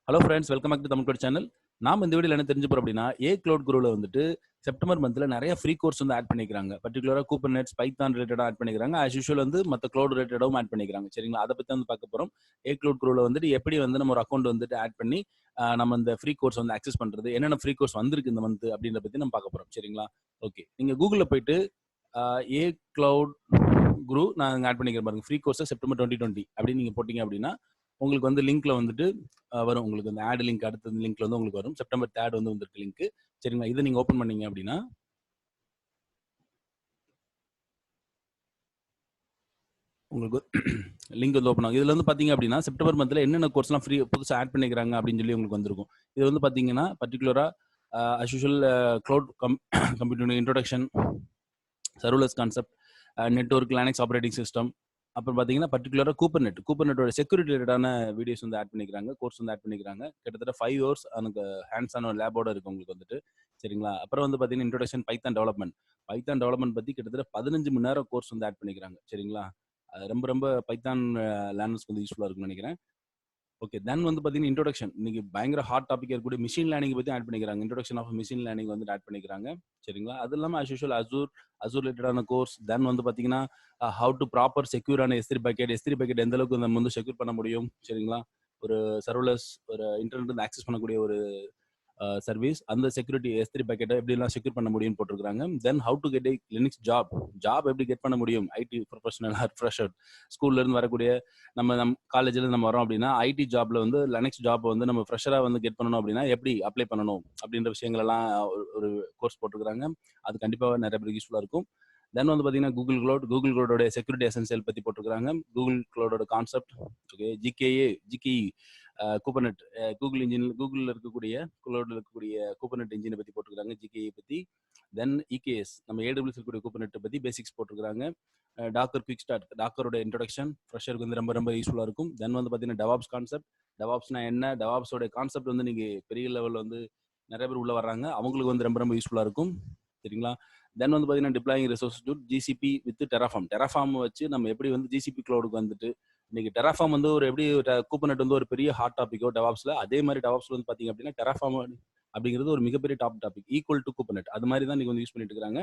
Hello friends, welcome back to Tamil code channel. நாம இந்த வீடியோல என்ன தெரிஞ்சு போறோம் அப்படின்னா, க்ளவுட் குரூல வந்துட்டு செப்டம்பர் மந்த்ல நிறைய ஃப்ரீ கோர்ஸ் வந்து ஆட் பண்ணிக்கிறாங்க. பர்டிகுலரா குபர்நெட்ஸ், பைத்தான் ரிலேட்டடா ஆட் பண்ணிக்கிறாங்க. ஆஸ் யூசுவல் வந்து மத்த க்ளவுட் ரிலேட்டடாவும் ஆட் பண்ணிக்கிறாங்க. சரிங்களா? அத பத்தி வந்து பார்க்க போறோம். க்ளவுட் குரூல வந்துட்டு எப்படி வந்து நம்ம ஒரு அக்கவுண்ட் வந்துட்டு ஆட் பண்ணி நம்ம இந்த ஃப்ரீ கோர்ஸ் வந்து ஆக்சஸ் பண்றது, என்னென்ன ஃப்ரீ கோர்ஸ் வந்திருக்கு இந்த மந்த் அப்படின்றத பத்தி நம்ம பார்க்க போறோம். சரிங்களா? ஓகே. நீங்க கூகுள்ல போயிட்டு க்ளவுட் குரு நான் ஆட் பண்ணிக்கிறேன் பாருங்க. ஃப்ரீ கோர்ஸ் செப்டம்பர் 2020 அப்படின்னு நீங்க போட்டீங்க அப்படின்னா உங்களுக்கு வந்து லிங்க்ல வந்துட்டு வரும். உங்களுக்கு அந்த ஆட் லிங்க் அடுத்த லிங்க்ல வந்து உங்களுக்கு வரும். செப்டம்பர் 3 வந்து வந்திருக்கு லிங்க். சரிங்களா? இதை நீங்க ஓபன் பண்ணீங்க அப்படின்னா உங்களுக்கு லிங்க் வந்து ஓப்பன் ஆகும். இதுல வந்து பாத்தீங்க அப்படின்னா செப்டம்பர் மந்த்ல என்னென்ன கோர்ஸ்லாம் ஃப்ரீ புதுசா ஆட் பண்ணிக்கிறாங்க அப்படின்னு சொல்லி உங்களுக்கு வந்திருக்கும். இது வந்து பாத்தீங்கன்னா பர்டிகுலரா as usual cloud computer introduction, serverless concept, network, Linux operating system, அப்புறம் பார்த்தீங்கன்னா பர்டிகுலராக கூப்பர்நெட்டோட செக்யூரிட்டி ரிலேட்டான வீடியோஸ் வந்து ஆட் பண்ணிக்கிறாங்க, கோர்ஸ் வந்து ஆட் பண்ணிக்கிறாங்க. கிட்டத்தட்ட 5 ஹவர்ஸ் எனக்கு ஹேண்ட்ஸ் ஆன் லேபோட இருக்கு உங்களுக்கு வந்துட்டு. சரிங்களா? அப்புறம் வந்து பார்த்தீங்கன்னா introduction Python development. Python development பத்தி கிட்டத்தட்ட 15 மணி நேரம் கோர்ஸ் வந்து ஆட் பண்ணிக்கிறாங்க. சரிங்களா? அது ரொம்ப ரொம்ப பைத்தான் லேர்னர்ஸ்க்கு வந்து யூஸ்ஃபுல்லா இருக்கும்னு நினைக்கிறேன். ஓகே. தென் வந்து பார்த்தீங்கன்னா இன்ட்ரோடக்ஷன். இன்னைக்கு பயங்கர ஹாட் டாபிக்கா இருக்கக்கூடிய மிஷின் லேர்னிங் பத்தி ஆட் பண்ணிக்கிறாங்க. இன்ட்ரோடக்ஷன் ஆஃப் மிஷின் லேர்னிங் வந்து ஆட் பண்ணிக்கிறாங்க. சரிங்களா? அது இல்லாம அஸ் யூசுவல் அசூர் ரிலேட்டடான கோர்ஸ். தென் வந்து பார்த்தீங்கன்னா ஹவ் டு ப்ராப்பர் செக்யூரான S3 பக்கெட். S3 பக்கெட் எந்த அளவுக்கு நம்ம வந்து செக்யூர் பண்ண முடியும். சரிங்களா? ஒரு சர்வர்லெஸ் ஒரு இன்டர்நெட் வந்து ஆக்சஸ் பண்ணக்கூடிய ஒரு சர்வீஸ். அந்த செக்யூரிட்டி S3 பக்கெட்டை எப்படிலாம் செக்யூர் பண்ண முடியும்னு போட்டிருக்காங்க. Then how to get a Linux job எப்படி கெட் பண்ண முடியும். ஐடி ப்ரொஃபஷனல் ஆர் ஃப்ரெஷர் ஸ்கூல்ல இருந்து வரக்கூடிய நம்ம காலேஜ்ல இருந்து நம்ம வரோம் அப்படின்னா ஐடி ஜாப்ல வந்து லினக்ஸ் ஜாப் வந்து நம்ம ஃப்ரெஷரா வந்து கெட் பண்ணணும் அப்படின்னா எப்படி அப்ளை பண்ணணும் அப்படின்ற விஷயங்கள் எல்லாம் ஒரு கோர்ஸ் போட்டிருக்காங்க. அது கண்டிப்பா நிறைய பேருக்கு யூஸ்ஃபுல்லா இருக்கும். தென் வந்து பார்த்தீங்கன்னா கூகுள் க்ளவுடோட செக்யூரிட்டி எசென்சியல் பத்தி போட்டிருக்காங்க. கூகுள் க்ளவுடோட கான்செப்ட். ஓகே. ஜிகேஇ கூபர்நெட் கூகுளில் இருக்கக்கூடிய க்ளவுடில் இருக்கக்கூடிய கூபர்நெட் இன்ஜினை பற்றி போட்டிருக்காங்க. ஜிகேஇ பற்றி. தென் இகேஎஸ் நம்ம ஏடபிள்யூஸ் இருக்கக்கூடிய கூபர்நெட் பற்றி பேசிக்ஸ் போட்டிருக்காங்க. டாக்கர் குவிக் ஸ்டார்ட் டாக்கரோட இன்ட்ரோடக்ஷன் ஃப்ரெஷருக்கு வந்து ரொம்ப ரொம்ப யூஸ்ஃபுல்லாக இருக்கும். தென் வந்து பார்த்தீங்கன்னா டெவாப்ஸ் கான்செப்ட். டெவாப்ஸ்னா என்ன, டெவாப்ஸோட கான்செப்ட் வந்து நீங்கள் பெரிய லெவலில் வந்து நிறைய பேர் உள்ள வர்றாங்க, அவங்களுக்கு வந்து ரொம்ப ரொம்ப யூஸ்ஃபுல்லாக இருக்கும். சரிங்களா? தென் வந்து பார்த்தீங்கன்னா deploying resource to GCP with terraform வச்சு நம்ம எப்படி வந்து ஜிசிபி க்ளவுடுக்கு வந்துட்டு இன்னைக்கு டெராஃபார்ம் வந்து ஒரு எப்படி கூப்பர்நெட் வந்து ஒரு பெரிய ஹாட் டாபிக்கோ டெவாப்ஸ்ல, அதே மாதிரி டெவாப்ஸ்ல வந்து பார்த்தீங்க அப்படின்னா டெராஃபார்ம் அப்படிங்கிறது ஒரு மிகப்பெரிய டாபிக் ஈக்குவல் டு கூப்பர்நெட். அது மாதிரி தான் நீங்க வந்து யூஸ் பண்ணிட்டு இருக்காங்க.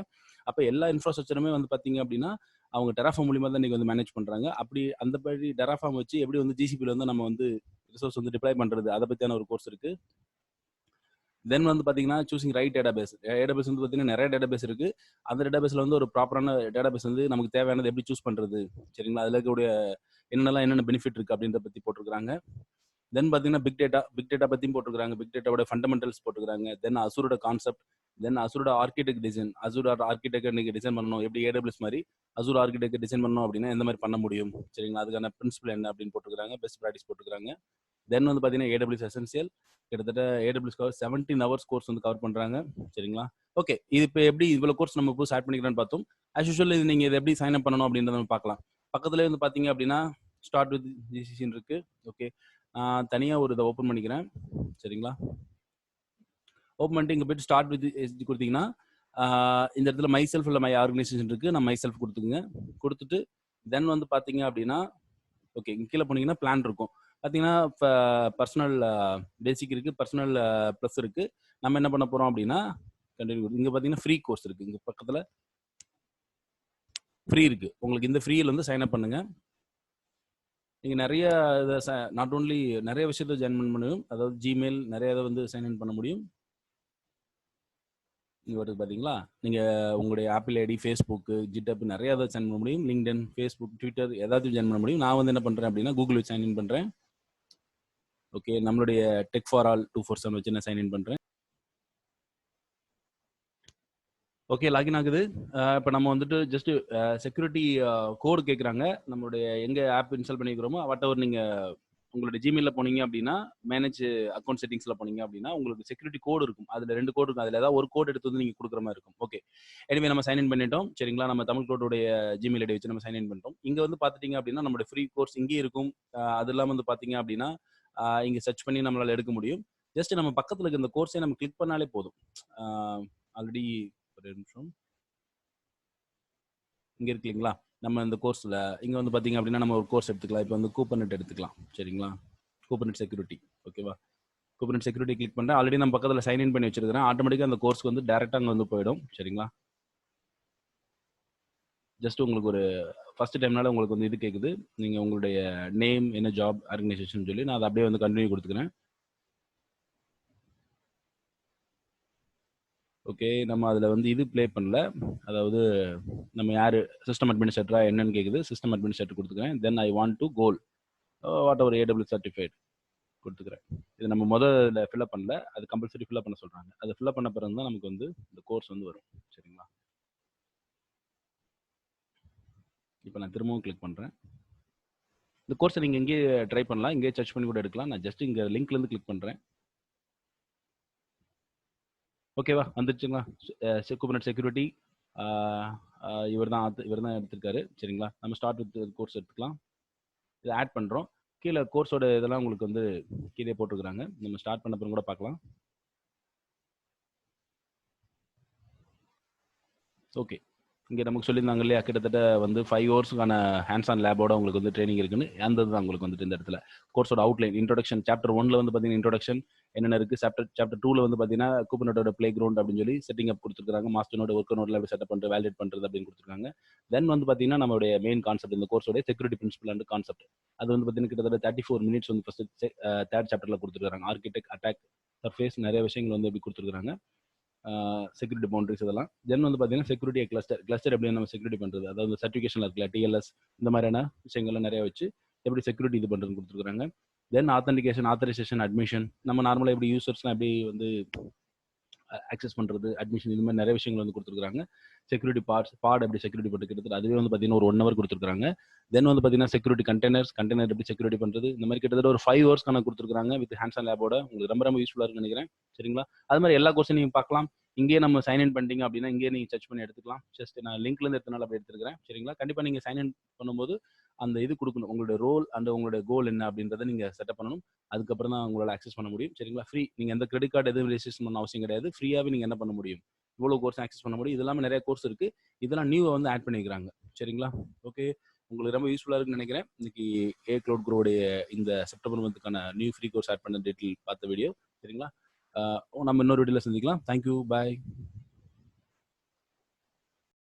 அப்போ எல்லா இன்ஃப்ராஸ்ட்ரக்சருமே வந்து பார்த்தீங்க அப்படின்னா அவங்க டெராஃபார்ம் மூலியமா தான் நீங்க வந்து மேனேஜ் பண்றாங்க. அப்படி அந்த மாதிரி டெராஃபார்ம் வச்சு எப்படி வந்து ஜிசிபியில் வந்து நம்ம வந்து ரிசோர்ஸ் வந்து டிப்ளாய் பண்றது, அதை பற்றியான ஒரு கோர்ஸ் இருக்கு. தென் வந்து பார்த்தீங்கன்னா சூசிங் ரைட் டேட்டாபேஸ். டேட்டாபேஸ் வந்து பார்த்தீங்கன்னா நிறைய டேட்டாபேஸ் இருக்கு. அந்த டேட்டாபேஸ்ல வந்து ஒரு ப்ராப்பரான டேட்டாபேஸ் வந்து நமக்கு தேவையானது எப்படி சூஸ் பண்றது. சரிங்களா? அதில் இருக்கக்கூடிய என்னென்ன பெனிஃபிட் இருக்கு அப்படின்றத பத்தி போட்டிருக்காங்க. தென் பார்த்தீங்கன்னா பிக் டேட்டா பத்தியும் போட்டிருக்காங்க. பிக் டேட்டாவோட ஃபண்டமெண்டல்ஸ் போட்டிருக்காங்க. தென் அசூரோட கான்செப்ட். தென் அசூரோட ஆர்கிடெக்ட் டிசைன். அசூர் ஆர்கிடெக்ட் நீங்க டிசைன் பண்ணணும் எப்படி ஏடபிள்யூஎஸ் மாதிரி அசூர் ஆர்கிடெக்ட் டிசைன் பண்ணணும் அப்படின்னா எந்த மாதிரி பண்ண முடியும். சரிங்களா? அதுக்கான பிரின்சிபல் என்ன அப்படின்னு போட்டிருக்காங்க. பெஸ்ட் ப்ராக்டிஸ் போட்டிருக்காங்க. தென் வந்து பார்த்தீங்கன்னா ஏடபிள்யூஎஸ் எசென்சியல். கிட்டத்தட்ட ஏடபிள்யூஎஸ் 17 ஹவர்ஸ் கோர்ஸ் வந்து கவர் பண்றாங்க. சரிங்களா? ஓகே. இது இப்போ எப்படி இவ்வளவு கோர்ஸ் நம்ம புதுசு ஆட் பண்ணிக்கிறோம்னு பார்த்தோம். ஆஸ் யூசுவல் இது நீங்க இதை எப்படி சைன் அப் பண்ணணும் அப்படின்றத நம்ம பார்க்கலாம். பக்கத்துலேயே வந்து பார்த்தீங்க அப்படின்னா ஸ்டார்ட் வித் ஜிசிசின்னு இருக்கு. ஓகே. தனியாக ஒரு இதை ஓப்பன் பண்ணிக்கிறேன். சரிங்களா? ஓப்பன் பண்ணிட்டு இங்கே போயிட்டு ஸ்டார்ட் வித் எஸ்டி கொடுத்தீங்கன்னா இந்த இடத்துல மை செல்ஃப் இல்லை மை ஆர்கனைசேஷன் இருக்கு. நான் மை செல்ஃப் கொடுத்துக்குங்க. கொடுத்துட்டு தென் வந்து பார்த்தீங்க அப்படின்னா ஓகே கீழே போனீங்கன்னா பிளான் இருக்கும். பார்த்தீங்கன்னா இப்போ பர்சனல் பேசிக் இருக்கு, பர்சனல் ப்ளஸ் இருக்கு. நம்ம என்ன பண்ண போறோம் அப்படின்னா கண்டினியூ. இங்கே பார்த்தீங்கன்னா ஃப்ரீ கோர்ஸ் இருக்கு. இங்கே பக்கத்தில் ஃப்ரீ இருக்கு. உங்களுக்கு இந்த ஃப்ரீயில் வந்து சைன் அப் பண்ணுங்க. நீங்க நிறைய இதை நாட் ஓன்லி நிறைய விஷயத்த ஜாயின் பண்ண முடியும். அதாவது ஜிமெயில் நிறைய இதை வந்து சைன் இன் பண்ண முடியும். இங்கே வருது பார்த்தீங்களா? நீங்கள் உங்களுடைய ஆப்பிள் ஐடி, ஃபேஸ்புக்கு, ஜிட்டப் நிறைய இதை சைன் பண்ண முடியும். லிங்க்டின், ஃபேஸ்புக், ட்விட்டர் ஏதாவது ஜாயின் பண்ண முடியும். நான் வந்து என்ன பண்ணுறேன் அப்படின்னா கூகுள் சைன் இன் பண்ணுறேன். ஓகே. நம்மளுடைய டெக் ஃபார் ஆல் 247 வச்சு நான் சைன் இன் பண்ணுறேன். ஓகே. லாகின் ஆகுது. இப்போ நம்ம வந்துட்டு ஜஸ்ட் செக்யூரிட்டி கோடு கேட்குறாங்க. நம்மளுடைய எங்கே ஆப் இன்ஸ்டால் பண்ணிக்கிறோமோ வாட் எவர் நீங்கள் உங்களுடைய ஜிமெயிலில் போனீங்க அப்படின்னா மேனேஜ் அக்கௌண்ட் செட்டிங்ஸில் போனீங்க அப்படின்னா உங்களுக்கு செக்யூரிட்டி கோடு இருக்கும். அதில் 2 கோடு இருக்கும். அதில் ஏதாவது ஒரு கோட் எடுத்து வந்து நீங்கள் கொடுக்குற மாதிரி இருக்கும். ஓகே. எனவே நம்ம சைன் இன் பண்ணிட்டோம். சரிங்களா? நம்ம தமிழ் கோடுடைய ஜிமெயில் ஐடி வச்சு நம்ம சைன் இன் பண்ணிட்டோம். இங்கே வந்து பார்த்துட்டீங்க அப்படின்னா நம்மளுடைய ஃப்ரீ கோர்ஸ் இங்கேயும் இருக்கும். அது இல்லாமல் வந்து பார்த்தீங்க அப்படின்னா இங்கே சர்ச் பண்ணி நம்மளால் எடுக்க முடியும். ஜஸ்ட் நம்ம பக்கத்தில் இருக்க இந்த கோர்ஸை நம்ம கிளிக் பண்ணாலே போதும். ஆல்ரெடி ஒரு நிமிஷம் இங்கே இருக்கு இல்லைங்களா? நம்ம இந்த கோர்ஸில் இங்கே வந்து பார்த்தீங்க அப்படின்னா நம்ம ஒரு கோர்ஸ் எடுத்துக்கலாம். இப்போ வந்து கூப்பர்நெட் எடுத்துக்கலாம். சரிங்களா? கூப்பர்நெட் செக்யூரிட்டி. ஓகேவா? குபர்நெட் செக்யூரிட்டி கிளிக் பண்ணுறேன். ஆல்ரெடி நம்ம பக்கத்தில் சைன் இன் பண்ணி வச்சிருக்கிறேன். ஆட்டோமேட்டிக்காக அந்த கோர்ஸ்க்கு வந்து டேரெக்டாக அங்கே வந்து போயிடும். சரிங்களா? ஜஸ்ட் உங்களுக்கு ஒரு ஃபர்ஸ்ட் டைம்னால உங்களுக்கு வந்து இது கேட்குது. நீங்கள் உங்களுடைய நேம் என்ன ஜாப் ஆர்கனைசேஷன் சொல்லி நான் அதை அப்படியே வந்து கண்டினியூ கொடுத்துக்கிறேன். ஓகே, நம்ம அதில் வந்து இது ப்ளே பண்ணல. அதாவது நம்ம யார் சிஸ்டம் அட்மினிஸ்ட்ரேட்டரா என்னன்னு கேட்குது. சிஸ்டம் அட்மினிஸ்ட்ரேட்டர் கொடுத்துக்கிறேன். Then I want to call whatever AWS certified கொடுத்துக்கிறேன். இது நம்ம முதல்ல ஃபில்அப் பண்ணல, அது கம்பல்சரி ஃபில்அப் பண்ண சொல்கிறாங்க. அதை ஃபில்அப் பண்ண பிறகு தான் நமக்கு வந்து இந்த கோர்ஸ் வந்து வரும். சரிங்களா? இப்போ நான் திரும்பவும் கிளிக் பண்ணுறேன். இந்த கோர்ஸை நீங்கள் இங்கேயே ட்ரை பண்ணலாம், இங்கேயே சர்ச் பண்ணி கூட எடுக்கலாம். நான் ஜஸ்ட் இங்கே லிங்க்லேருந்து கிளிக் பண்ணுறேன். ஓகேவா, வந்துருச்சுங்களா? குபர்நெட் செக்யூரிட்டி இவர் தான் எடுத்திருக்காரு. சரிங்களா? நம்ம ஸ்டார்ட் வித் கோர்ஸ் எடுத்துக்கலாம். இதை ஆட் பண்ணுறோம். கீழே கோர்ஸோட இதெல்லாம் உங்களுக்கு வந்து கீழே போட்டிருக்கிறாங்க. நம்ம ஸ்டார்ட் பண்ண பிறகு கூட பார்க்கலாம். ஓகே, இங்கே நமக்கு சொல்லியிருந்தாங்க இல்லையா, கிட்டத்தட்ட வந்து 5 ஹவர்ஸுக்கான ஹேண்ட்ஸ் ஆன் லேபோட உங்களுக்கு வந்து ட்ரைனிங் இருக்குன்னு. அந்த தான் உங்களுக்கு வந்துட்டு இந்த இடத்துல கோர்ஸோட அவுட்லைன் இன்ட்ரோடக்ஷன். சாப்டர் 1ல வந்து பார்த்தீங்கன்னா இன்ட்ரோடக்ஷன் என்னென்ன இருக்குது. சாப்டர் 2ல வந்து பார்த்தீங்கன்னா குபர்நெட்டோட ப்ளே கிரவுண்ட் அப்படின்னு சொல்லி செட்டிங் அப் கொடுத்துருக்காங்க. மாஸ்டர் நோட ஒர்க் நோட்ல எப்படி செட்டப் பண்ணுறது, வேலிடேட் பண்ணுறது அப்படின்னு கொடுத்துருக்காங்க. தென் வந்து பார்த்தீங்கன்னா நம்மளுடைய மெயின் கான்செப்ட், இந்த கோர்ஸோட செக்யூரிட்டி பிரின்சிபல் அண்ட் கான்செப்ட். அது வந்து பார்த்தீங்கன்னா கிட்டத்தட்ட 34 மினிட்ஸ் வந்து ஃபர்ஸ்ட் தேர்ட் சாப்டர்ல கொடுத்துருக்காங்க. ஆர்கிடெக்ட், அட்டாக், சர்ஃபேஸ், நிறைய விஷயங்கள் வந்து எப்படி கொடுத்துருக்காங்க. செக்யூரிட்டி பவுண்டரிஸ் இதெல்லாம். தென் வந்து பார்த்தீங்கன்னா செக்யூரிட்டி கிளஸ்டர் எப்படி நம்ம செக்யூரிட்டி பண்ணுறது, அதாவது சர்டிஃபிகேஷன் இருக்குல்ல, TLS, இந்த மாதிரியான விஷயங்கள்லாம் நிறைய வச்சு எப்படி செக்யூரிட்டி இது பண்ணுறதுன்னு கொடுத்துருக்காங்க. தென் ஆத்தரைசேஷன், அட்மிஷன், நம்ம நார்மலாக எப்படி யூசர்ஸ்லாம் எப்படி வந்து ஆக்சஸ் பண்ணுறது, அட்மிஷன், இது மாதிரி நிறைய விஷயங்கள் வந்து கொடுத்துருக்காங்க. செக்யூரிட்டி பாட் எப்படி செக்யூரிட்டி பண்ணுறது, கிட்டத்தட்ட அதுவே வந்து பார்த்தீங்கன்னா ஒரு 1 hour கொடுத்துருக்காங்க. தென் வந்து பார்த்தீங்கன்னா செக்யூரிட்டி கண்டெய்னர் எப்படி செக்யூரிட்டி பண்ணுறது, இந்த மாதிரி கிட்டத்தட்ட ஒரு 5 hours கொடுத்துருக்காங்க வித் ஹேண்ட்ஸ் ஆன் லேபோட. உங்களுக்கு ரொம்ப ரொம்ப யூஸ்ஃபுல்லாக இருக்குன்னு நினைக்கிறேன். சரிங்களா? அது மாதிரி எல்லா கோர்ஸும் நீங்கள் பார்க்கலாம். இங்கேயே நம்ம சைன் இன் பண்ணிட்டீங்க அப்படின்னா இங்கேயே நீங்கள் சர்ச் பண்ணி எடுத்துக்கலாம். ஜஸ்ட் நான் லிங்க்லேருந்து எடுத்தனால அப்படி எடுத்துருக்கிறேன். சரிங்களா? கண்டிப்பாக நீங்கள் சைன் இன் பண்ணும்போது அந்த இது கொடுக்கணும், உங்களுடைய ரோல் அண்ட் உங்களுடைய கோல் என்ன அப்படின்றத நீங்கள் செட்டப் பண்ணணும். அதுக்கப்புறம் தான் உங்களால் ஆக்சஸ் பண்ண முடியும். சரிங்களா? ஃப்ரீ, நீங்கள் எந்த கிரெடிட் கார்டு எதுவும் ரெஜிஸ்ட்ரேஷன் பண்ண அவசியம் கிடையாது. ஃப்ரீயாகவே நீங்கள் என்ன பண்ண முடியும், இவ்வளோ கோர்ஸ் ஆக்சஸ் பண்ண முடியும். இது இல்லாமல் நிறைய கோர்ஸ் இருக்குது. இதெல்லாம் நியூவை வந்து ஆட் பண்ணிக்கிறாங்க. சரிங்களா? ஓகே, உங்களுக்கு ரொம்ப யூஸ்ஃபுல்லாக இருக்குன்னு நினைக்கிறேன். இன்னைக்கு Cloud Grow-உடைய இந்த செப்டம்பர் மந்த்துக்கான நியூ ஃப்ரீ கோர்ஸ் ஆட் பண்ண டீட்டெயில் பார்த்த வீடியோ. சரிங்களா? நம்ம இன்னொரு வீடியோவில் சந்திக்கலாம். தேங்க்யூ, பாய்.